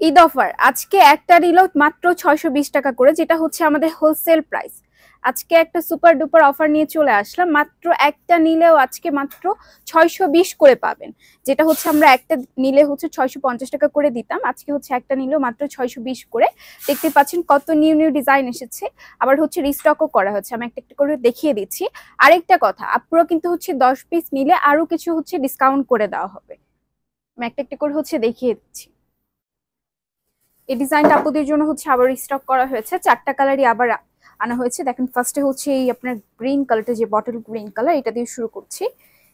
Eid offer আজকে একটা নিলেও মাত্র 620 টাকা করে, যেটা হচ্ছে আমাদের হোলসেল প্রাইস। আজকে একটা সুপার ডুপার অফার নিয়ে চলে আসলাম, মাত্র একটা নিলেও আজকে মাত্র 620 করে পাবেন। যেটা হচ্ছে আমরা একটা নিলে হচ্ছে 650 টাকা করে দিতাম, আজকে হচ্ছে একটা নিলেও মাত্র 620 করে। দেখতে পাচ্ছেন কত নিউ নিউ ডিজাইন এসেছে, আবার হচ্ছে রিস্টকও করা হচ্ছে। আমি একটা একটা করে দেখিয়ে দিচ্ছি। আরেকটা কথা, আপুরা কিন্তু হচ্ছে 10 পিস নিলে আরো কিছু হচ্ছে ডিসকাউন্ট করে দেওয়া হবে। আমি একটা একটা করে হচ্ছে দেখিয়ে দিচ্ছি। এই ডিজাইনটা আপুদের জন্য হচ্ছে আবার স্টক করা হয়েছে, চারটা কালারই আবার আনা হয়েছে। দেখেন ফার্স্টে হচ্ছে এই আপনার গ্রিন কালারটা, যে বটল গ্রিন কালার, এটা দিয়ে শুরু করছি।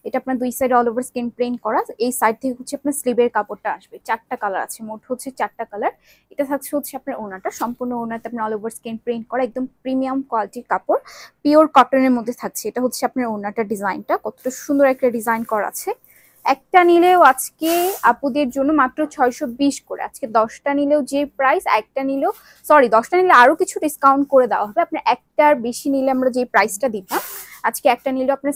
এটা আপনার দুই side all over skin print করা, এই সাইড থেকে হচ্ছে আপনার স্লিভের কাপড়টা আসবে। চারটা কালার আছে, মোট হচ্ছে চারটা কালার। এটা থাকছে হচ্ছে আপনার ওনাটা, সম্পূর্ণ ওনাতে আপনার অল ওভার স্কিন প্রিন্ট করা, একদম প্রিমিয়াম কোয়ালিটির কাপড়, পিওর কটনের মধ্যে থাকছে। এটা হচ্ছে আপনার ওনাটা, ডিজাইনটা কতটা সুন্দর একটা ডিজাইন করা আছে। একটা নিলেও আজকে আপুদের জন্য মাত্র 620 করে। আজকে 10টা নিলেও যে প্রাইস, একটা নিলেও সরি 10টা নিলে আরো কিছু ডিসকাউন্ট করে দেওয়া হবে। আপনার একটার বেশি নিলে আমরা যে প্রাইসটা দিতাম, আজকে একটা নিলেও আপনার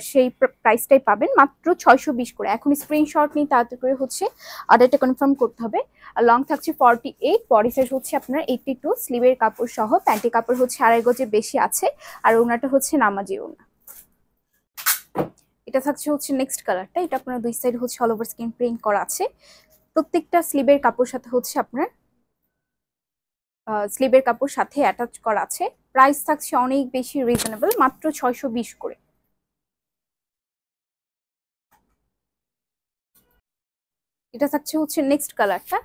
সেই প্রাইসটাই পাবেন, মাত্র 620 করে। এখন স্ক্রিনশট নিয়ে তাড়াতাড়ি করে হচ্ছে অর্ডারটা কনফার্ম করতে হবে। আর লং থাকছে 48, বডি সাইজ হচ্ছে আপনার 82, স্লিভের কাপড় সহ, প্যান্টি কাপড় হচ্ছে আড়াই গজের বেশি আছে। আর ওনাটা হচ্ছে নামাজি ওনা। এটা থাকছে হচ্ছে নেক্সট কালারটা, এটা আপনার দুই সাইড হচ্ছে অল ওভার স্কিন প্রিন্ট করা আছে। প্রত্যেকটা স্লিভের কাপড় সাথে হচ্ছে আপনার স্লিভের কাপড় সাথে অ্যাটাচ করা আছে। প্রাইস থাকছে অনেক বেশি রিজনেবল, মাত্র 620 করে। এটা থাকছে হচ্ছে নেক্সট কালারটা,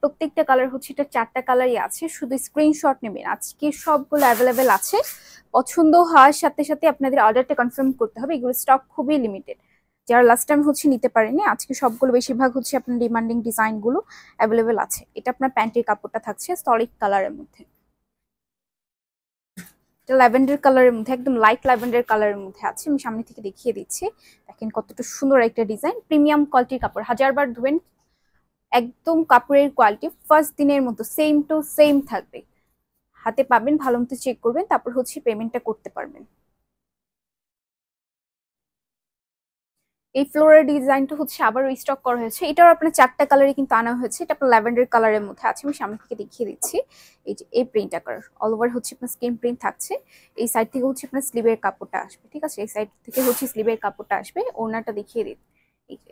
প্রত্যেকটা কালার হচ্ছে, এটা চারটা কালারই আছে, শুধু স্ক্রিনশট নেবেন। আজকে সবগুলো অ্যাভেলেবেল আছে, পছন্দ হওয়ার সাথে সাথে আপনাদের অর্ডারটা কনফার্ম করতে হবে। এগুলো স্টক খুবই লিমিটেড, যারা লাস্ট টাইম হচ্ছে নিতে পারেনি, আজকে সবগুলো বেশিরভাগ হচ্ছে আপনার ডিমান্ডিং ডিজাইন গুলো অ্যাভেলেবেল আছে। এটা আপনার প্যান্টের কাপড়টা থাকছে সলিড কালারের মধ্যে, এটা ল্যাভেন্ডার কালারের মধ্যে, একদম লাইট ল্যাভেন্ডার কালারের মধ্যে আছে। আমি সামনে থেকে দেখিয়ে দিচ্ছি, দেখেন কতটা সুন্দর একটা ডিজাইন, প্রিমিয়াম কোয়ালিটির কাপড়, হাজারবার ধোবেন একদম কাপড়ের কোয়ালিটি ফার্স্ট দিনের মতো সেম টু সেম থাকবে। হাতে পাবেন, ভালো মতো চেক করবেন, তারপর হচ্ছে পেমেন্টটা করতে পারবেন। এই ফ্লোরাল ডিজাইনটা হচ্ছে আবার রিস্টক করা হয়েছে, এটাও আপনার চারটা কালারই কিন্তু আনা হয়েছে। এটা আপনার ল্যাভেন্ডার কালারের মধ্যে আছে, আমি সামনে থেকে দেখিয়ে দিচ্ছি। এই যে এই প্রিন্টটা করার অল ওভার হচ্ছে আপনার স্ক্রিন প্রিন্ট থাকছে। এই সাইড থেকে হচ্ছে আপনার স্লিভের কাপড়টা আসবে, ঠিক আছে, এই সাইড থেকে হচ্ছে স্লিভের কাপড়টা আসবে। ওড়নাটা দেখিয়ে দিন,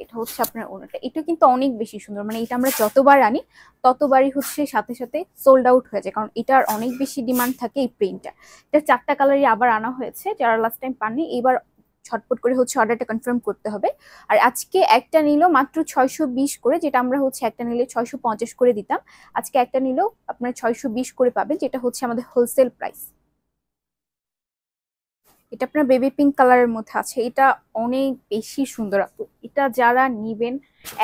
এটা হচ্ছে আপনার ওড়নাটা। এটা কিন্তু অনেক বেশি সুন্দর, মানে এটা আমরা যতবার আনি ততবারই হচ্ছে সাথে সাথে সোল্ড আউট হয়ে যায়, কারণ এটার অনেক বেশি ডিমান্ড থাকে এই প্রিন্টটা। এটা চারটা কালারই আবার আনা হয়েছে, যারা লাস্ট টাইম পাননি এবার ছটপট করে হচ্ছে অর্ডারটা কনফার্ম করতে হবে। আর আজকে একটা নিলেও মাত্র 620 করে, যেটা আমরা হচ্ছে একটা নিলে 650 করে দিতাম, আজকে একটা নিলেও আপনার 620 করে পাবেন, যেটা হচ্ছে আমাদের হোলসেল প্রাইস। এটা আপনার বেবি পিঙ্ক কালারের মধ্যে আছে, এটা অনেক বেশি সুন্দর আপু। এটা যারা নিবেন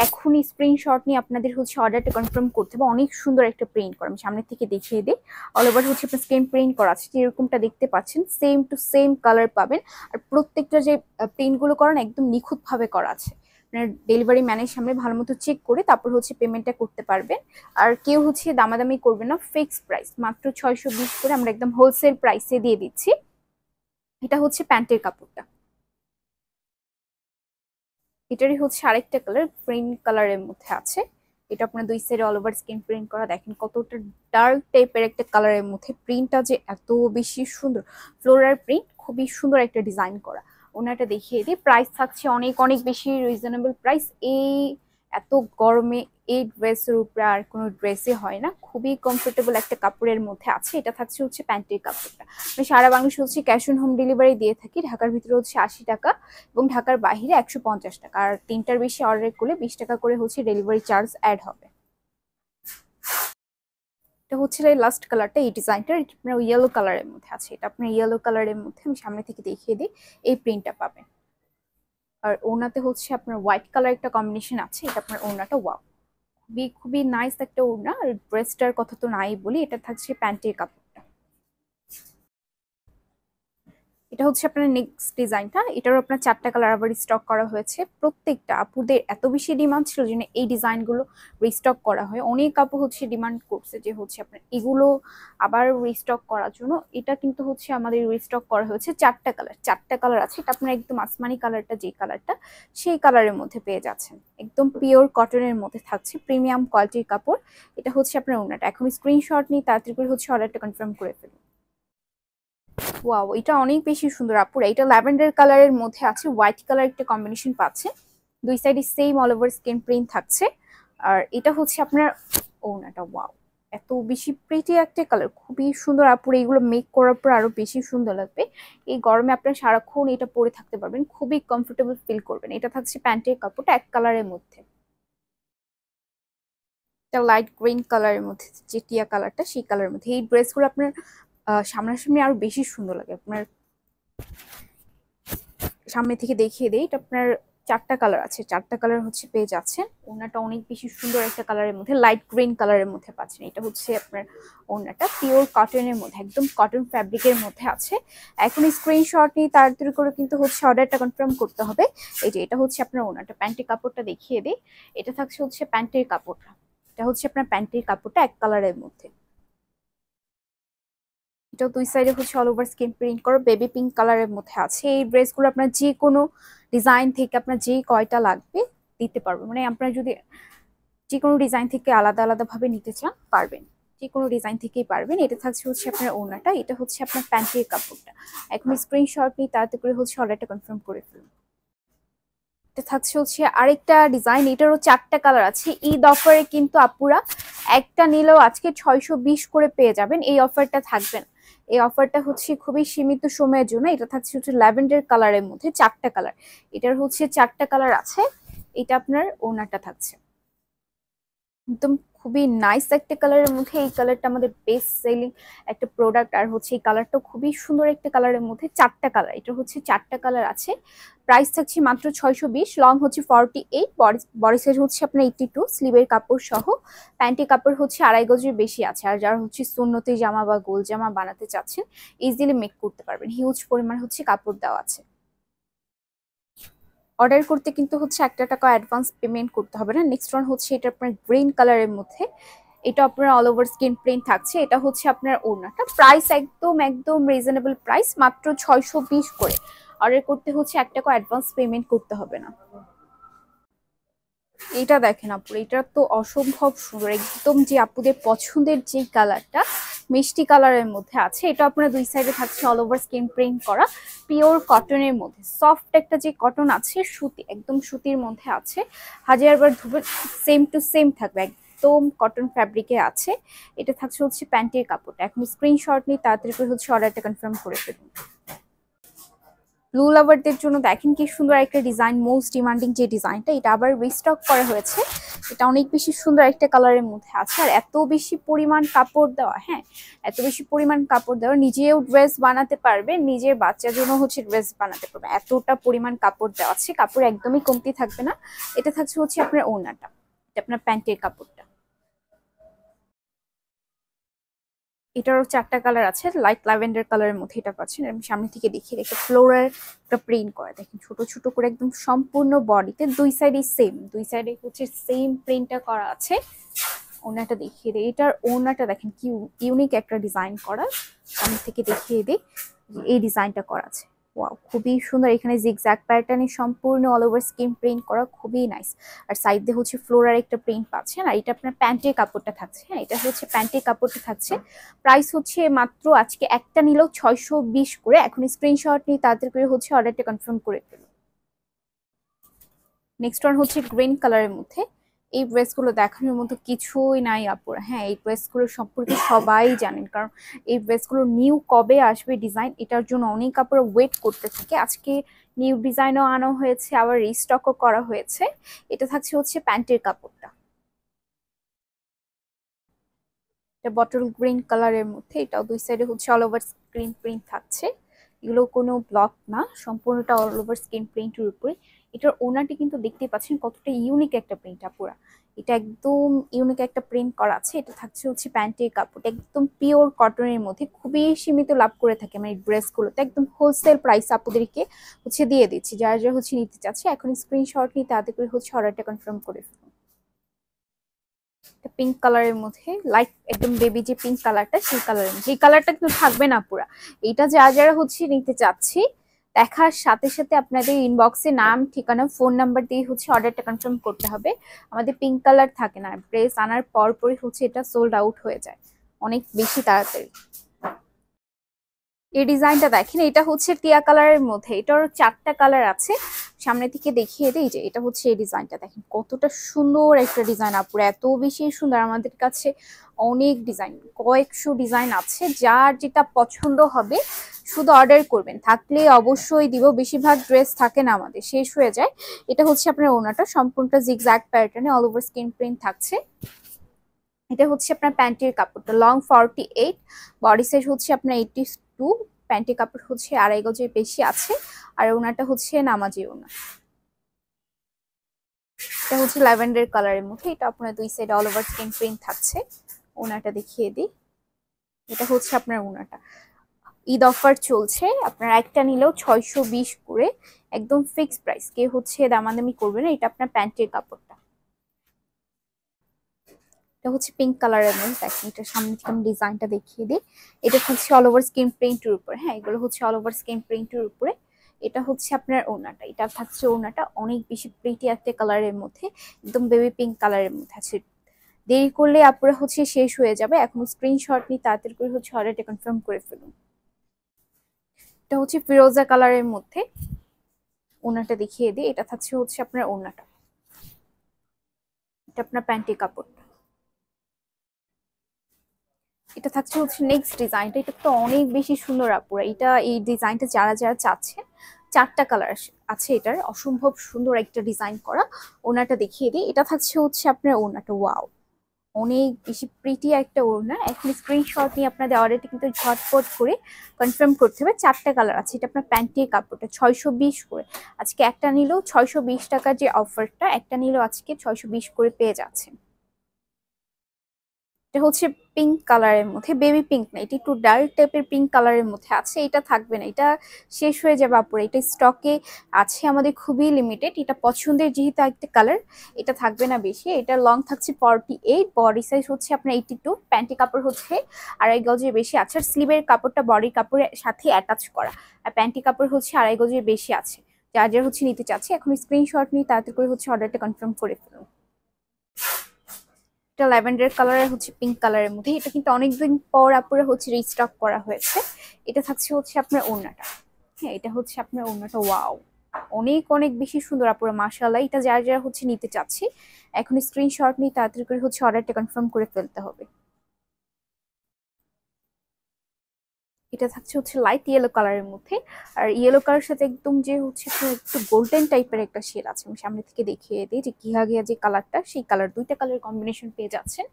এখনই স্ক্রিনশট নিয়ে আপনাদের হচ্ছে অর্ডারটা কনফার্ম করতে হবে। অনেক সুন্দর একটা প্রিন্ট করা, আমি সামনে থেকে দেখিয়ে দিই। অল ওভার হচ্ছে আপনার স্ক্রিন প্রিন্ট করা আছে, যেরকমটা দেখতে পাচ্ছেন সেম টু সেম কালার পাবেন। আর প্রত্যেকটা যে প্রিন্ট গুলো করেন একদম নিখুঁত ভাবে করা আছে। আপনার ডেলিভারি ম্যানের সামনে ভালো মতো চেক করে তারপর হচ্ছে পেমেন্টটা করতে পারবেন। আর কেউ হচ্ছে দামাদামি করবে না, ফিক্স প্রাইস মাত্র 620 করে আমরা একদম হোলসেল প্রাইসে দিয়ে দিচ্ছি। এটা হচ্ছে প্যান্টের কাপড়টা, এটারই হচ্ছে আরেকটা কালার প্রিন্ট কালারের মধ্যে আছে। এটা আপনার দুই সাইডে অল ওভার স্কিন প্রিন্ট করা, দেখেন কতটা ডার্ক টাইপের একটা কালারের মধ্যে প্রিন্টটা যে এত বেশি সুন্দর, ফ্লোরাল প্রিন্ট, খুবই সুন্দর একটা ডিজাইন করা। ওনাটা দেখিয়ে দিই, প্রাইস থাকছে অনেক অনেক বেশি রিজনেবল প্রাইস। এই এত গরমে এই ড্রেসের উপরে আর কোনো ড্রেসে হয় না, খুবই কমফোর্টেবল একটা কাপড়ের মধ্যে আছে। এটা থাকছে হচ্ছে প্যান্টের কাপড়টা। আমি সারা বাংলাদেশে হচ্ছে ক্যাশ অন হোম ডেলিভারি দিয়ে থাকি, ঢাকার ভিতরে হচ্ছে 80 টাকা এবং ঢাকার বাইরে 150 টাকা। আর তিনটার বেশি অর্ডার করলে 20 টাকা করে হচ্ছে ডেলিভারি চার্জ অ্যাড হবে। এটা হচ্ছে লাস্ট কালারটা, এই ডিজাইনটা আপনার ইয়েলো কালারের মধ্যে আছে, এটা আপনার ইয়েলো কালারের মধ্যে, আমি সামনে থেকে দেখিয়ে দিই, এই প্রিন্টটা পাবেন। আর ওড়নাতে হচ্ছে আপনার হোয়াইট কালার একটা কম্বিনেশন আছে, এটা আপনার ওড়নাটা ওয়াও, খুবই খুবই নাইস একটা ওড়না। আর ড্রেসটার কথা তো নাই বলি, এটা থাকছে প্যান্টের কাপড়টা। এটা হচ্ছে আপনার নেক্সট ডিজাইনটা, এটারও আপনার 4টা কালার আবার স্টক করা হয়েছে। প্রত্যেকটা আপুদের এত বেশি ডিমান্ড ছিল যে এই ডিজাইনগুলো রিস্টক করা হয়। অনেক আপু হচ্ছে ডিমান্ড করছে যে হচ্ছে আপনার এগুলো আবার রিস্টক করার জন্য। এটা কিন্তু হচ্ছে আমাদের রিস্টক করা হয়েছে 4টা কালার আছে। এটা আপনার একদম আসমানি কালারটা, যে কালারটা সেই কালারের মধ্যে পেয়ে যাচ্ছেন। একদম পিওর কটনের মধ্যে থাকছে, প্রিমিয়াম কোয়ালিটির কাপড়। এটা হচ্ছে আপনার ওড়নাটা। এখন স্ক্রিনশট নিয়ে তাড়াতাড়ি করে হচ্ছে অর্ডারটা কনফার্ম করে ফেলুন। ওয়াও, এটা অনেক বেশি সুন্দর আপুরা। এটা ল্যাভেন্ডার কালারের মধ্যে আছে, হোয়াইট কালার একটা কম্বিনেশন পাচ্ছে। দুই সাইডে same all over skin print থাকছে। আর এটা হচ্ছে আপনার ওড়নাটা। ওয়াও, এত বেশি প্রিটি একটা কালার, খুবই সুন্দর আপুরা। এগুলো মেক করার পর আরো বেশি সুন্দর লাগবে। এই গরমে আপনারা সারাক্ষণ এটা পরে থাকতে পারবেন, খুবই কমফোর্টেবল ফিল করবেন। এটা থাকছে প্যান্টের কাপড়টা এক কালারের মধ্যে, এটা লাইট গ্রিন কালারের মধ্যে, যে টিয়া কালারটা সেই কালারের মধ্যে। এই ড্রেসগুলো আপনার সামনাসামনি আরো বেশি সুন্দর লাগে। আপনার সামনে থেকে দেখিয়ে দেই, এটা আপনার 4টা কালার আছে, 4টা কালার হচ্ছে পেয়ে যাচ্ছেন। ওড়নাটা অনেক বেশি সুন্দর একটা কালারের মধ্যে, লাইট গ্রিন কালারের মধ্যে পাচ্ছেন। এটা হচ্ছে আপনার ওড়নাটা পিওর কটনের মধ্যে, একদম কটন ফ্যাব্রিকের মধ্যে আছে। এখন স্ক্রিনশট নিয়ে তাড়াতাড়ি করে কিন্তু হচ্ছে অর্ডারটা কনফার্ম করতে হবে। এই যে এটা হচ্ছে আপনার ওড়নাটা, প্যান্টের কাপড়টা দেখিয়ে দিই। এটা থাকছে হচ্ছে প্যান্টের কাপড়টা, এটা হচ্ছে আপনার প্যান্টের কাপড়টা এক কালারের মধ্যে। এটা দুই সাইডে হচ্ছে অল ওভার স্কিন প্রিন্ট করা বেবি পিঙ্ক কালারের মধ্যে আছে। এই ড্রেসগুলো আপনার যে কোনো ডিজাইন থেকে আপনার যে কয়টা লাগবে দিতে পারবেন। মানে আপনার যদি যে কোনো ডিজাইন থেকে আলাদা আলাদা ভাবে নিতে চান পারবেন, যে কোনো ডিজাইন থেকেই পারবেন। এটা থাকছে হচ্ছে আপনার ওড়নাটা, এটা হচ্ছে আপনার প্যান্টের কাপড়টা। এখন স্ক্রিনশট নিয়ে তাড়াতাড়ি করে হচ্ছে অর্ডারটা কনফার্ম করে ফেলুন। এটা থাকছে হচ্ছে আরেকটা ডিজাইন, এটারও 4টা কালার আছে। ঈদ অফারে কিন্তু আপুরা একটা নিলেও আজকে 620 করে পেয়ে যাবেন। এই অফারটা থাকবে না, এই অফারটা হচ্ছে খুবই সীমিত সময়ের জন্য। এটা থাকছে হচ্ছে ল্যাভেন্ডার কালারের মধ্যে 4টা কালার, এটার হচ্ছে 4টা কালার আছে। এটা আপনার ওড়নাটা থাকছে একদম খুবই নাইস একটা কালারের মধ্যে। এই কালারটা আমাদের বেস্ট সেলিং একটা প্রোডাক্ট। আর হচ্ছে এই কালারটা খুবই সুন্দর একটা কালারের মধ্যে, 4টা কালার, এটা হচ্ছে 4টা কালার আছে। প্রাইস থাকছে মাত্র 620। লং হচ্ছে 48, বডি সাইজ হচ্ছে আপনার 82, স্লিভের কাপড় সহ। প্যান্টের কাপড় হচ্ছে 2.5 গজের বেশি আছে। আর যারা হচ্ছে সুন্নতি জামা বা গোল জামা বানাতে চাচ্ছেন ইজিলি মেক করতে পারবেন, হিউজ পরিমাণ হচ্ছে কাপড় দেওয়া আছে। অর্ডার করতে কিন্তু হচ্ছে 1 টাকা অ্যাডভান্স পেমেন্ট করতে হবে না। নেক্সট ওয়ান হচ্ছে এটা আপনার গ্রিন কালারের মধ্যে, এটা আপনার অল ওভার স্কিন প্রিন্ট থাকছে। এটা হচ্ছে আপনার ওড়নাটা। প্রাইস একদম একদম রিজনেবল প্রাইস, মাত্র 620 করে। অর্ডার করতে হচ্ছে 1 টাকা অ্যাডভান্স পেমেন্ট করতে হবে না। এটা দেখেন আপু, এটা তো অসম্ভব সুন্দর, একদম যে আপুদের পছন্দের যে কালারটা মিষ্টি কালারের মধ্যে আছে। এটা আপনার দুই সাইডে থাকছে অল ওভার স্কিন প্রিন্ট করা পিওর কটনের মধ্যে। সফট একটা যে কটন আছে, সুতি, একদম সুতির মধ্যে আছে। হাজারবার ধুবেন সেম টু সেম থাকবে, একদম কটন ফ্যাব্রিকে আছে। এটা থাকছে হচ্ছে প্যান্টের কাপড়টা। এখন স্ক্রিনশট নিয়ে তাড়াতাড়ি করে হচ্ছে অর্ডারটা কনফার্ম করে ফেলুন। ব্লু লাভারদের জন্য দেখেন কি সুন্দর একটা ডিজাইন, মোস্ট ডিমান্ডিং যে ডিজাইনটা, এটা আবার রিস্টক করা হয়েছে। এটা অনেক বেশি সুন্দর একটা কালারের মধ্যে আছে। আর এত বেশি পরিমাণ কাপড় দেওয়া, হ্যাঁ এত বেশি পরিমাণ কাপড় দেওয়া, নিজেও ড্রেস বানাতে পারবে, নিজের বাচ্চার জন্য হচ্ছে ড্রেস বানাতে পারবে, এতটা পরিমাণ কাপড় দেওয়া আছে। কাপড় একদমই কমতি থাকবে না। এটা থাকছে হচ্ছে আপনার ওড়নাটা, এটা আপনার প্যান্টের কাপড়টা। এটারও 4টা কালার আছে, লাইট ল্যাভেন্ডার কালারের মধ্যে এটা পাচ্ছেন। আমি সামনে থেকে দেখিয়ে একটা ফ্লোরাল একটা প্রিন্ট করা, দেখেন ছোট ছোট করে একদম সম্পূর্ণ বডিতে দুই সাইডে সেম, দুই সাইডে হচ্ছে সেম প্রিন্টটা করা আছে। ওড়নাটা দেখিয়ে দিই, এটার ওড়নাটা দেখেন কি ইউনিক একটা ডিজাইন করা। সামনে থেকে দেখিয়ে দিই, এই ডিজাইনটা করা আছে। ওয়াও, খুবই সুন্দর। এখানে জিগজ্যাগ প্যাটার্নে সম্পূর্ণ অল ওভার স্কিন প্রিন্ট করা, খুবই নাইস। আর সাইড দিয়ে হচ্ছে ফ্লোরার একটা প্রিন্ট পাচ্ছেন। আর এটা আপনার প্যান্টের কাপড়টা থাকছে, হ্যাঁ এটা হচ্ছে প্যান্টের কাপড়টা থাকছে। প্রাইস হচ্ছে মাত্র আজকে একটা নিলেও 620 করে। এখন স্ক্রিনশট নিয়ে তাদের করে হচ্ছে অর্ডারটা কনফার্ম করে ফেলুন। নেক্সট ওয়ান হচ্ছে গ্রিন কালারের মধ্যে। এই ড্রেসগুলো দেখানোর মতো কিছুই নাই আপুরা, হ্যাঁ এই ড্রেসগুলো সম্পর্কে সবাই জানেন, কারণ এই ড্রেসগুলো নিউ কবে আসবে ডিজাইন, এটার জন্য অনেক আপুরা ওয়েট করতে থাকে। আজকে নিউ ডিজাইনও আনা হয়েছে, আবার রিস্টকও করা হয়েছে। এটা থাকছে হচ্ছে প্যান্টের কাপড়টা, এটা বটল গ্রিন কালারের মধ্যে। এটাও দুই সাইডে হচ্ছে অল ওভার স্ক্রিন প্রিন্ট থাকছে। এগুলো কোনো ব্লক না, সম্পূর্ণটা অল ওভার স্ক্রিন প্রিন্টের উপরে। এটার ওনাটি কিন্তু দেখতে পাচ্ছেন কতটা ইউনিক একটা প্রিন্ট আপুরা। এটা একদম ইউনিক একটা প্রিন্ট করা আছে। এটা থাকছে হচ্ছে প্যান্টের কাপড়, একদম পিওর কটনের মধ্যে, খুবই সীমিত লাভ করে থাকে আমার এই ড্রেসগুলোতে। একদম হোলসেল প্রাইস আপুদেরকে হচ্ছে দিয়ে দিচ্ছি। যারা যারা হচ্ছে নিতে চাচ্ছে এখন স্ক্রিনশট নিয়ে তাতে করে হচ্ছে অর্ডারটা কনফার্ম করে ফেলুন। পিঙ্ক কালারের মধ্যে লাইট একদম বেবি যে পিঙ্ক কালারটা, সেই কালারের মধ্যে। এই কালারটা কিন্তু থাকবে না পুরা। এইটা যারা যারা হচ্ছে নিতে চাচ্ছি দেখার সাথে সাথে আপনাদের ইনবক্সে নাম, ঠিকানা, ফোন নাম্বার দিয়ে হচ্ছে অর্ডারটা কনফার্ম করতে হবে। আমাদের পিঙ্ক কালার থাকে না, ড্রেস আনার পরই হচ্ছে এটা সোল্ড আউট হয়ে যায় অনেক বেশি তাড়াতাড়ি। এই ডিজাইনটা দেখেন, এটা হচ্ছে টিয়া কালারের মধ্যে, এটার 4টা কালার আছে। সামনে থেকে দেখিয়ে দেই যে এটা হচ্ছে এই ডিজাইনটা, দেখেন কতটা সুন্দর একটা ডিজাইন আপুরা, এত বেশি সুন্দর। আমাদের কাছে অনেক ডিজাইন, কয়েকশো ডিজাইন আছে, যার যেটা পছন্দ হবে শুধু অর্ডার করবেন, থাকলে অবশ্যই দিব। বেশিরভাগ ড্রেস থাকে না আমাদের, শেষ হয়ে যায়। এটা হচ্ছে আপনার ওনাটা, সম্পূর্ণটা জিগজ্যাগ প্যাটার্নে অল ওভার স্ক্রিন প্রিন্ট থাকছে। এটা হচ্ছে আপনার প্যান্টের কাপড়টা, লং 48, বডি সাইজ হচ্ছে আপনার 82, প্যান্টের কাপড় হচ্ছে 2.5 গজের বেশি আছে। আর ওনাটা হচ্ছে নামাজি ওনা। এটা হচ্ছে ল্যাভেন্ডার কালারের মধ্যে, এটা আপনার দুই side all over screen print থাকছে। ওনাটা দেখিয়ে দিই, এটা হচ্ছে আপনার ওনাটা। ঈদ অফার চলছে, আপনার একটা নিলেও 620 করে, একদম ফিক্স প্রাইস, কে হচ্ছে দামাদামি করবে না। এটা আপনার প্যান্টের কাপড়টা, এটা হচ্ছে পিঙ্ক কালারের মধ্যে। দেখেন এটা সামনে থেকে আমি ডিজাইনটা দেখিয়ে দিই। এটা হচ্ছে অল ওভার স্ক্রিন প্রিন্টের উপরে, হ্যাঁ এগুলো হচ্ছে অল ওভার স্ক্রিন প্রিন্টের উপরে। এটা হচ্ছে আপনার ওড়নাটা, এটা থাকছে ওড়নাটা অনেক বেশি প্রিটি একটা কালারের মধ্যে, একদম বেবি পিঙ্ক কালারের মধ্যে আছে। দেরি করলে আপনারা হচ্ছে শেষ হয়ে যাবে, এখন স্ক্রিনশট নিয়ে তাড়াতাড়ি করে হচ্ছে অর্ডারটা কনফার্ম করে ফেলুন। এটা হচ্ছে ফিরোজা কালারের মধ্যে, ওড়নাটা দেখিয়ে দিই। এটা থাকছে হচ্ছে আপনার ওড়নাটা, এটা আপনার প্যান্টি কাপড়টা। এটা থাকছে হচ্ছে নেক্সট ডিজাইনটা, এটা তো অনেক বেশি সুন্দর আপুরা। এটা এই ডিজাইনটা যারা যারা চাচ্ছেন, 4টা কালার আছে এটার, অসম্ভব সুন্দর একটা ডিজাইন করা। ওনাটা দেখিয়ে দিই, এটা থাকছে হচ্ছে আপনার ওনাটা, ওয়াও অনেক বেশি প্রিটি একটা ওড়না। এখন স্ক্রিনশট নিয়ে আপনাদের অর্ডারটা কিন্তু ঝটপট করে কনফার্ম করতে হবে। 4টা কালার আছে, এটা আপনার প্যান্টের কাপড়টা 620 করে। আজকে একটা নিলেও 620 টাকার যে অফারটা, একটা নিলেও আজকে 620 করে পেয়ে যাচ্ছেন। এটা হচ্ছে পিঙ্ক কালারের মধ্যে, বেবি পিঙ্ক না, এটা একটু ডার্ক টাইপের পিঙ্ক কালারের মধ্যে আছে। এটা থাকবে না, এটা শেষ হয়ে যাবে আপুরে, এটা স্টকে আছে আমাদের, খুবই লিমিটেড। এটা পছন্দের যেহেতু একটা কালার, এটা থাকবে না বেশি। এটা লং থাকছে 48, বডি সাইজ হচ্ছে আপনার 82, প্যান্টি কাপড় হচ্ছে 2.5 গজের বেশি আছে। আর স্লিভের কাপড়টা বডি কাপড়ের সাথে অ্যাটাচ করা, আর প্যান্টি কাপড় হচ্ছে 2.5 গজের বেশি আছে। যার যার হচ্ছে নিতে চাচ্ছে এখন স্ক্রিনশট নিয়ে তাড়াতাড়ি করে হচ্ছে অর্ডারটা কনফার্ম করে ফেলুন। এটা ল্যাভেন্ডার কালারের হচ্ছে পিঙ্ক কালারের মধ্যে, এটা কিন্তু অনেকদিন পর আপুরে হচ্ছে রিস্টক করা হয়েছে। এটা থাকছে হচ্ছে আপনার ওড়নাটা, হ্যাঁ এটা হচ্ছে আপনার ওড়নাটা, ওয়াও অনেক অনেক বেশি সুন্দর আপুরা, মাশাআল্লাহ। এটা যারা যারা হচ্ছে নিতে চাচ্ছি এখন স্ক্রিনশট নিয়ে তাড়াতাড়ি করে হচ্ছে অর্ডারটা কনফার্ম করে ফেলতে হবে। এটা থাকছে হচ্ছে লাইট ইয়েলো কালারের মধ্যে, আর ইয়েলো কালারের সাথে একদম যে হচ্ছে একটু গোল্ডেন টাইপের একটা শেড আছে। আমি সামনে থেকে দেখিয়ে দিই যে ঘিয়া ঘিয়া যে কালারটা, সেই কালার, দুইটা কালার কম্বিনেশন পেয়ে যাচ্ছেন।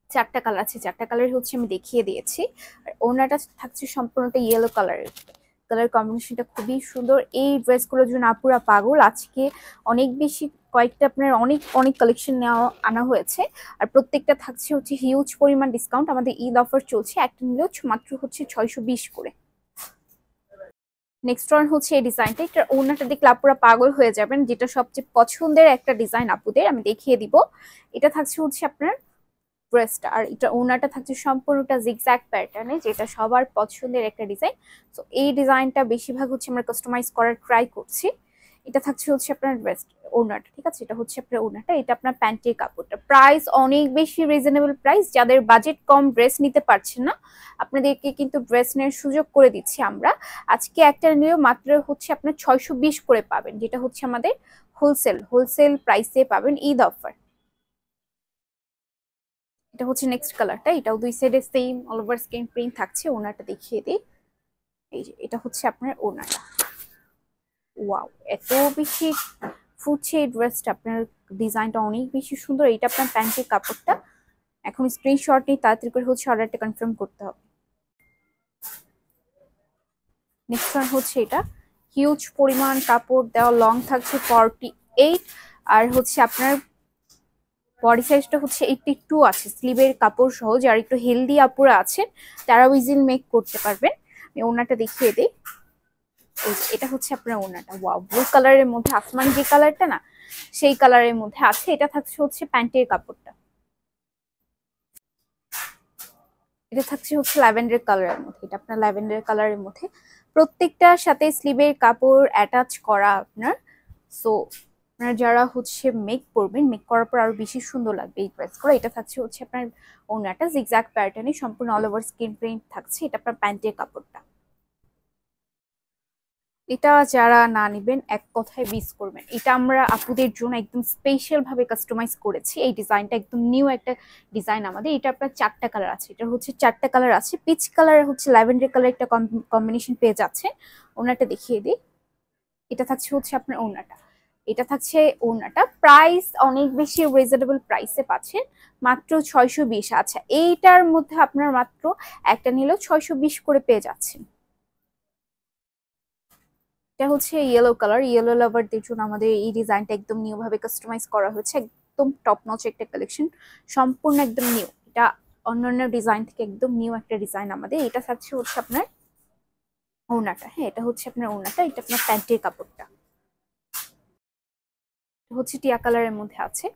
4টা কালার আছে, 4টা কালার হচ্ছে আমি দেখিয়ে দিয়েছি। আর ওনাটা থাকছে সম্পূর্ণটা ইয়েলো কালারের, কালার কম্বিনেশনটা খুবই সুন্দর। এই ড্রেসগুলোর জন্য আপুরা পাগল। আজকে অনেক বেশি কয়েকটা আপনার অনেক অনেক কালেকশন নেওয়া আনা হয়েছে, আর প্রত্যেকটা থাকছে হচ্ছে হিউজ পরিমাণ ডিসকাউন্ট। আমাদের ঈদ অফার চলছে, একটা নিলেও মাত্র হচ্ছে 620 করে। নেক্সট ওয়ান হচ্ছে এই ডিজাইনটা, এটা ওনাটা দেখলে আপুরা পাগল হয়ে যাবেন, যেটা সবচেয়ে পছন্দের একটা ডিজাইন আপুদের, আমি দেখিয়ে দিব। এটা থাকছে হচ্ছে আপনার ড্রেসটা, আর এটা ওনাটা থাকছে সম্পূর্ণটা জিগজ্যাগ প্যাটার্নে, যেটা সবার পছন্দের একটা ডিজাইন। তো এই ডিজাইনটা বেশিরভাগ হচ্ছে আমরা কাস্টমাইজ করার ট্রাই করছি। এটা থাকছে হচ্ছে আপনার ড্রেস ওনাটা, ঠিক আছে, এটা হচ্ছে আপনার ওনাটা, এটা আপনার প্যান্টের কাপড়টা। প্রাইস অনেক বেশি রিজনেবল প্রাইস, যাদের বাজেট কম, ড্রেস নিতে পারছেন না, আপনাদেরকে কিন্তু ড্রেস নেওয়ার সুযোগ করে দিচ্ছি আমরা। আজকে একটা নিয়েও মাত্র হচ্ছে আপনার 620 করে পাবেন, যেটা হচ্ছে আমাদের হোলসেল প্রাইসে পাবেন ঈদ অফার। এটা হচ্ছে নেক্সট কালারটা, এটাও দুই সাইডে same all over screen print থাকছে। ওনাটা দেখিয়ে দিই, এই যে এটা হচ্ছে আপনার ওনাটা, ওয়াও এত বেশি ফুটছে এই ড্রেসটা, আপনার ডিজাইনটা অনেক বেশি সুন্দর। এটা আপনার প্যান্টের কাপড়টা, এখন স্ক্রিনশট নিয়ে তাড়াতাড়ি করে হচ্ছে অর্ডারটা কনফার্ম করতে হবে। নেক্সট ওয়ান হচ্ছে এটা, হিউজ পরিমাণ কাপড় দেওয়া, লং থাকছে 48, আর হচ্ছে আপনার বডি সাইজটা হচ্ছে 82 আছে, স্লিভের কাপড় সহ। যারা একটু হেলদি আপুরা আছেন তারাও ইজিলি মেক করতে পারবেন। আমি ওড়নাটা দেখিয়ে দিই। এটা হচ্ছে আপনার ওড়নাটা, ওয়াও, ব্লু কালারের মধ্যে, আসমানি যে কালারটা না সেই কালারের মধ্যে আছে। এটা থাকছে হচ্ছে প্যান্টের কাপড়টা, এটা থাকছে হচ্ছে ল্যাভেন্ডার কালারের মধ্যে। এটা আপনার ল্যাভেন্ডার কালারের মধ্যে, প্রত্যেকটার সাথে স্লিভের কাপড় অ্যাটাচ করা আপনার। সো আপনারা যারা হচ্ছে মেক করবেন, মেক করার পর আরো বেশি সুন্দর লাগবে এই ড্রেস করে। এটা থাকছে হচ্ছে আপনার ওড়নাটা, জিগজ্যাগ প্যাটার্নে সম্পূর্ণ অল ওভার স্ক্রিন প্রিন্ট থাকছে। এটা আপনার প্যান্টের কাপড়টা। এটা যারা না নিবেন এক কথায় মিস করবেন। এটা আমরা আপুদের জন্য একদম স্পেশাল ভাবে কাস্টমাইজ করেছি। এই ডিজাইনটা একদম নিউ একটা ডিজাইন আমাদের। এটা আপনার 4টা কালার আছে, এটা হচ্ছে 4টা কালার আছে। পিচ কালার হচ্ছে ল্যাভেন্ডার কালার একটা কম্বিনেশন পেয়ে যাচ্ছে। ওনাটা দেখিয়ে দিই। এটা থাকছে হচ্ছে আপনার ওড়নাটা, এটা থাকছে ওড়নাটা। প্রাইস অনেক বেশি রিজনেবল প্রাইসে পাচ্ছেন, মাত্র 620। আচ্ছা, এইটার মধ্যে আপনার মাত্র একটা নিলেও 620 করে পেয়ে যাচ্ছেন। এটা হচ্ছে ইয়েলো কালার, ইয়েলো লাভারদের জন্য আমাদের এই ডিজাইনটা একদম নিউ ভাবে কাস্টমাইজ করা হয়েছে। একদম টপ নচ একটা কালেকশন, সম্পূর্ণ একদম নিউ। এটা অন্যান্য ডিজাইন থেকে একদম নিউ একটা ডিজাইন আমাদের। এটা থাকছে হচ্ছে আপনার ওড়নাটা, হ্যাঁ এটা হচ্ছে আপনার ওড়নাটা। এটা আপনার প্যান্টের কাপড়টা হচ্ছে টিয়া কালারের মধ্যে আছে।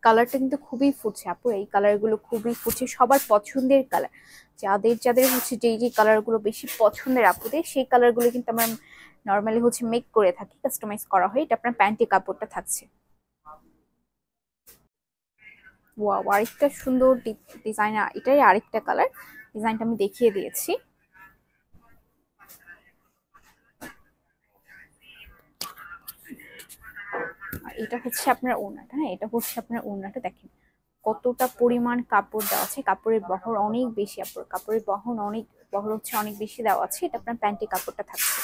কালারটা কিন্তু খুবই ফুটছে আপু, এই কালার গুলো খুবই ফুটছে, সবার পছন্দের কালার। যাদের যাদের হচ্ছে যে কালার গুলো বেশি পছন্দের আপুদের, সেই কালার গুলো কিন্তু আমরা নর্মালি হচ্ছে মেক করে থাকি, কাস্টমাইজ করা হয়। এটা আপনার প্যান্টের কাপড়টা থাকছে। ওয়াও, আরেকটা সুন্দর ডিজাইন, এটাই আরেকটা কালার। ডিজাইনটা আমি দেখিয়ে দিয়েছি। এটা হচ্ছে আপনার ওড়নাটা, হ্যাঁ এটা হচ্ছে আপনার ওড়নাটা। দেখেন কতটা পরিমাণ কাপড় দেওয়া আছে, কাপড়ের বহর অনেক বেশি, কাপড়ের বহর হচ্ছে অনেক বেশি দেওয়া আছে। এটা আপনার প্যান্টের কাপড়টা থাকছে।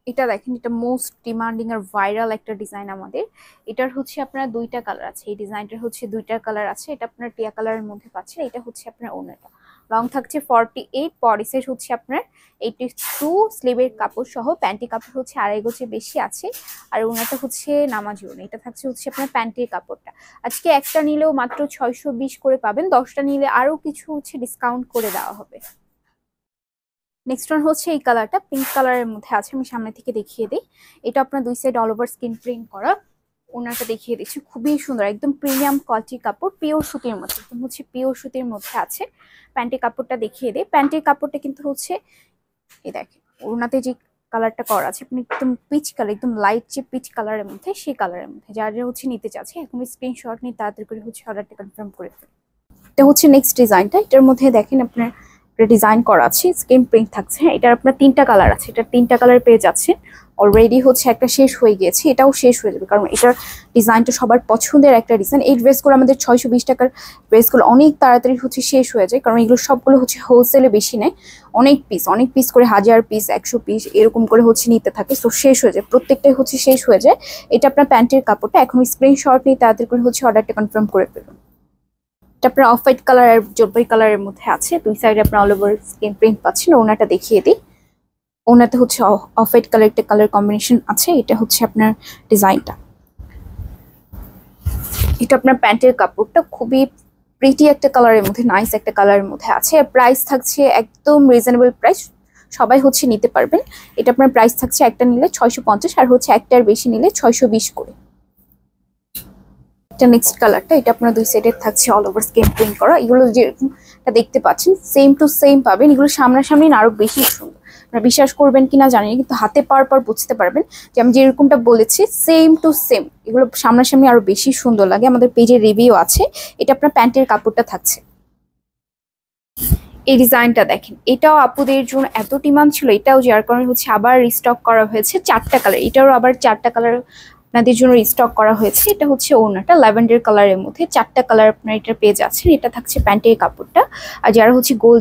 এটা দেখেন, এটা মোস্ট ডিমান্ডিং আর ভাইরাল একটা ডিজাইন আমাদের। এটার হচ্ছে আপনার 2টা কালার আছে, এই ডিজাইনটার হচ্ছে 2টা কালার আছে। এটা আপনার টিয়া কালারের মধ্যে পাচ্ছেন। এটা হচ্ছে আপনার ওড়নাটা, লং থাকছে 48, বডি সাইজ হচ্ছে আপনার 82, স্লিভের কাপড় সহ। প্যান্টি কাপড় হচ্ছে 2.5 গজে বেশি আছে। আর ওড়নাটা হচ্ছে নামাজি ওড়না। এটা থাকছে হচ্ছে আপনার প্যান্টের কাপড়টা। আজকে একটা নিলেও মাত্র 620 করে পাবেন, 10টা নিলে আরো কিছু হচ্ছে ডিসকাউন্ট করে দেওয়া হবে। নেক্সট ওয়ান হচ্ছে এই কালারটা, পিঙ্ক কালারের মধ্যে আছে। আমি সামনে থেকে দেখিয়ে দিই। এটা আপনার 2 side all over skin print করা। ওনাটা দেখিয়ে দিচ্ছি, খুবই সুন্দর, একদম প্রিমিয়াম কোয়ালিটি কাপড়, পিওর সুতির মধ্যে, একদম হচ্ছে পিওর সুতির মধ্যে আছে। প্যান্টের কাপড়টা দেখিয়ে দিই। প্যান্টের কাপড়টা কিন্তু হচ্ছে এই দেখেন, ওনাতে যে কালারটা করা আছে আপনি একদম পিচ কালার, একদম লাইট যে পিচ কালারের মধ্যে, সেই কালারের মধ্যে। যারা হচ্ছে নিতে চাচ্ছে এখন স্ক্রিনশট নিয়ে তাড়াতাড়ি করে হচ্ছে অর্ডারটা কনফার্ম করে ফেলুন। এটা হচ্ছে নেক্সট ডিজাইনটা। এটার মধ্যে দেখেন আপনার ডিজাইন করা আছে, স্ক্রিন প্রিন্ট থাকছে। হ্যাঁ এটার আপনার 3টা কালার আছে, এটা 3টা কালার পেয়ে যাচ্ছেন। অলরেডি হচ্ছে একটা শেষ হয়ে গিয়েছে, এটাও শেষ হয়ে যাবে, কারণ এটার ডিজাইনটা সবার পছন্দের একটা ডিজাইন। এই ড্রেসগুলো আমাদের 620 টাকার ড্রেসগুলো অনেক তাড়াতাড়ি হচ্ছে শেষ হয়ে যায়, কারণ এগুলো সবগুলো হচ্ছে হোলসেলে বেশি নেয়। অনেক পিস করে, 1000 পিস, 100 পিস এরকম করে হচ্ছে নিতে থাকে। তো শেষ হয়ে যায়, প্রত্যেকটাই হচ্ছে শেষ হয়ে যায়। এটা আপনার প্যান্টের কাপড়টা। এখন স্ক্রিনশট নিয়ে তাড়াতাড়ি করে হচ্ছে অর্ডারটা কনফার্ম করে ফেলুন। এটা আপনার অফ হোয়াইট কালার আর জলপাই কালারের মধ্যে আছে। 2 সাইডে আপনার অল ওভার স্কিন প্রিন্ট পাচ্ছেন। ওনাটা দেখিয়ে দিই। ওনাতে হচ্ছে অফ হোয়াইট কালার একটা কালার কম্বিনেশন আছে। এটা হচ্ছে আপনার ডিজাইনটা। এটা আপনার প্যান্টের কাপড়টা, খুবই প্রিটি একটা কালারের মধ্যে, নাইস একটা কালারের মধ্যে আছে। আর প্রাইস থাকছে একদম রিজনেবল প্রাইস, সবাই হচ্ছে নিতে পারবেন। এটা আপনার প্রাইস থাকছে একটা নিলে 650, আর হচ্ছে একটার বেশি নিলে 620 করে। এটা নেক্সট কালারটা, এটা আপনার 2 সাইডের থাকছে অল ওভার স্কিন প্রিন্ট করা। এগুলো যেরকমটা দেখতে পাচ্ছেন সেম টু সেম পাবেন। এগুলো সামনাসামনি আরো বেশি সুন্দর, আপনারা বিশ্বাস করবেন কিনা জানি না, কিন্তু হাতে পাওয়ার পর বুঝতে পারবেন যে আমি যেরকমটা বলেছি সেম টু সেম। এগুলো সামনাসামনি আরো বেশি সুন্দর লাগে। আমাদের পেজে রিভিউ আছে। এটা আপনার প্যান্টের কাপড়টা থাকছে। এই ডিজাইনটা দেখেন, এটাও আপুদের জন্য এত ডিমান্ড ছিল, এটাও যার কারণে হচ্ছে আবার রিস্টক করা হয়েছে। 4টা কালার, এটারও আবার 4টা কালার আপনাদের জন্য রিস্টক করা হয়েছে। এটা হচ্ছে ওড়নাটা ল্যাভেন্ডার কালারের মধ্যে, 4টা কালার আপনার এটা পেয়ে যাচ্ছেন। এটা থাকছে প্যান্টের কাপড়টা। আর যারা হচ্ছে গোল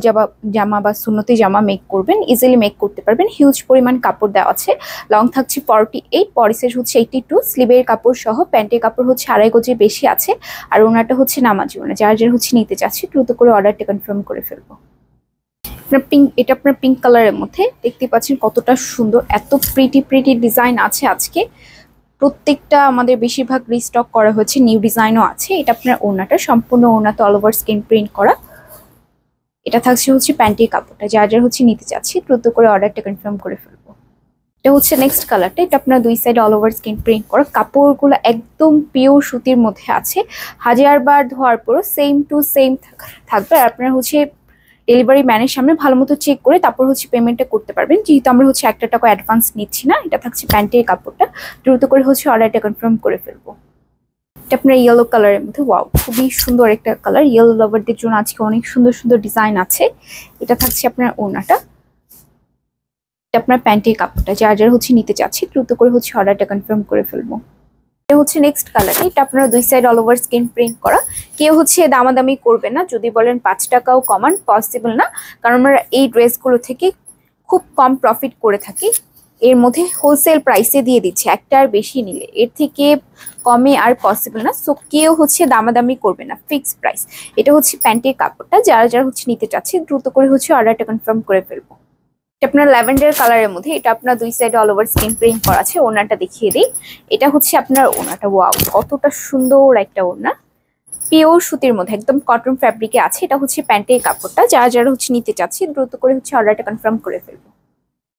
জামা বা সুন্নতি জামা মেক করবেন, ইজিলি মেক করতে পারবেন। হিউজ পরিমাণ কাপড় দেওয়া আছে। লং থাকছে 48, বডি সাইজ হচ্ছে 82, স্লিভের কাপড় সহ। প্যান্টের কাপড় হচ্ছে 2.5 গজের বেশি আছে। আর ওনাটা হচ্ছে নামাজি ওড়না। যারা যারা হচ্ছে নিতে চাচ্ছে দ্রুত করে অর্ডারটা কনফার্ম করে ফেলবো। পিঙ্ক, এটা আপনার পিঙ্ক কালারের মধ্যে, দেখতে পাচ্ছেন কতটা সুন্দর, এত প্রিটি ডিজাইন আছে আজকে। প্রত্যেকটা আমাদের বেশিরভাগ রিস্টক করা হয়েছে, নিউ ডিজাইনও আছে। এটা আপনার ওড়নাটা, সম্পূর্ণ ওড়নাতে অল ওভার স্ক্রিন প্রিন্ট করা। এটা থাকছে হচ্ছে প্যান্টের কাপড়টা, যার যার হচ্ছে নিতে চাচ্ছি দ্রুত করে অর্ডারটা কনফার্ম করে ফেলবো। এটা হচ্ছে নেক্সট কালারটা, এটা আপনার দুই side all over screen print করা। কাপড়গুলো একদম পিওর সুতির মধ্যে আছে, 1000বার ধোয়ার পরও সেম টু সেম থাকবে। আর আপনার হচ্ছে ডেলিভারি ম্যানের সামনে ভালো মতো চেক করে তারপর হচ্ছে পেমেন্টটা করতে পারবেন, যেহেতু আমরা হচ্ছে একটা টাকা অ্যাডভান্স নিচ্ছি না। এটা থাকছে প্যান্টের কাপড়টা, দ্রুত করে হচ্ছে অর্ডারটা কনফার্ম করে ফেলবো। এটা আপনার ইয়েলো কালারের মধ্যে, ওয়াও খুবই সুন্দর একটা কালার। ইয়েলো লাভারদের জন্য আজকে অনেক সুন্দর সুন্দর ডিজাইন আছে। এটা থাকছে আপনার ওড়নাটা, এটা আপনার প্যান্টের কাপড়টা, যার যার হচ্ছে নিতে চাচ্ছি দ্রুত করে হচ্ছে অর্ডারটা কনফার্ম করে ফেলবো। এটা হচ্ছে নেক্সট কালার, এটা আপনারা দুই side all over screen print করা। কেউ হচ্ছে দামাদামি করবে না, যদি বলেন 5 টাকাও কমান পসিবল না, কারণ আমরা এই ড্রেসগুলো থেকে খুব কম প্রফিট করে থাকি। এর মধ্যে হোলসেল প্রাইসে দিয়ে দিচ্ছে, একটা আর বেশি নিলে এর থেকে কমে আর পসিবল না। সো কেউ হচ্ছে দামাদামি করবে না, ফিক্সড প্রাইস। এটা হচ্ছে প্যান্টের কাপড়টা, যারা যারা হচ্ছে নিতে চাচ্ছে দ্রুত করে হচ্ছে অর্ডারটা কনফার্ম করে ফেলবো। এটা আপনার ল্যাভেন্ডার কালারের মধ্যে, এটা আপনার দুই সাইডে অল ওভার স্ক্রিন প্রিন্ট করা আছে। ওড়নাটা দেখিয়ে দিই, এটা হচ্ছে আপনার ওড়নাটা, ওয়াও কতটা সুন্দর একটা ওড়না, পিওর সুতির মধ্যে একদম কটন ফ্যাব্রিকে আছে। এটা হচ্ছে প্যান্টের কাপড়টা, যারা যারা হচ্ছে নিতে চাচ্ছি দ্রুত করে হচ্ছে অর্ডারটা কনফার্ম করে ফেলবো।